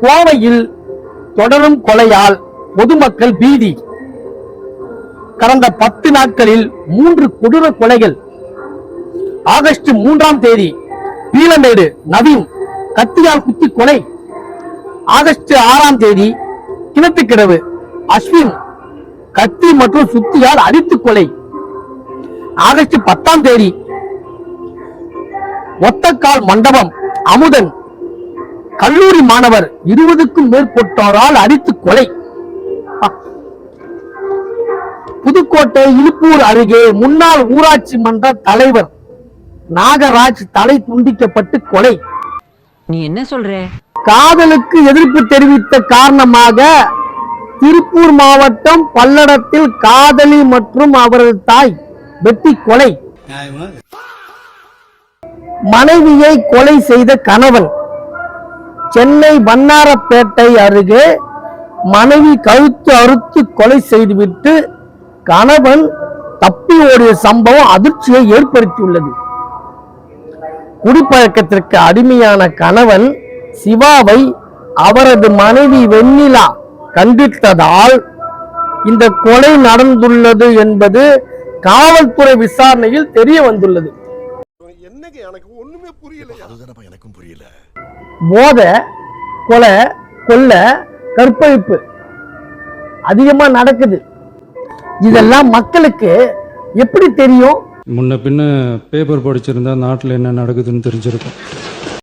கோவையில் தொடரும் கொலையால் பொதுமக்கள் பீதி. கடந்த 10 நாட்களில் 3 கொடூர கொலைகள். ஆகஸ்ட் 3ஆம் தேதி பீளமேடு நவீன் கத்தியால் குத்தி கொலை. ஆகஸ்ட் 6ஆம் தேதி கிணத்துக்கிடவு அஸ்வின் கத்தி மற்றும் சுத்தியால் அடித்து கொலை. ஆகஸ்ட் 10ஆம் தேதி ஒத்தக்கால் மண்டபம் அமுதன் கல்லூரி மாணவர் 20க்கும் மேற்பட்டோரால் அடித்து கொலை. புதுக்கோட்டை இலுப்பூர் அருகே முன்னாள் ஊராட்சி மன்ற தலைவர் நாகராஜ் தலை துண்டிக்கப்பட்டு கொலை. நீ என்ன சொல்ற? காதலுக்கு எதிர்ப்பு தெரிவித்த காரணமாக திருப்பூர் மாவட்டம் பல்லடத்தில் காதலி மற்றும் அவரது தாய் வெட்டி கொலை. மனைவியை கொலை செய்த கணவன். சென்னை வண்ணாரப்பேட்டை அருகே மனைவி கழுத்து அறுத்து கொலை செய்துவிட்டு கணவன் தப்பி ஓடிய சம்பவம் அதிர்ச்சியை ஏற்படுத்தியுள்ளது. குடிப்பழக்கத்திற்கு அடிமையான கணவன் சிவாவை அவரது மனைவி வெண்ணிலா கண்டித்ததால் இந்த கொலை நடந்துள்ளது என்பது காவல்துறை விசாரணையில் தெரிய வந்துள்ளது. போத கொலை கொள்ளை கற்பழிப்பு அதிகமா நடக்குது. இதெல்லாம் மக்களுக்கு எப்படி தெரியும்? முன்ன பின்ன பேப்பர் படிச்சிருந்தா நாட்டில் என்ன நடக்குதுன்னு தெரிஞ்சிருக்கும்.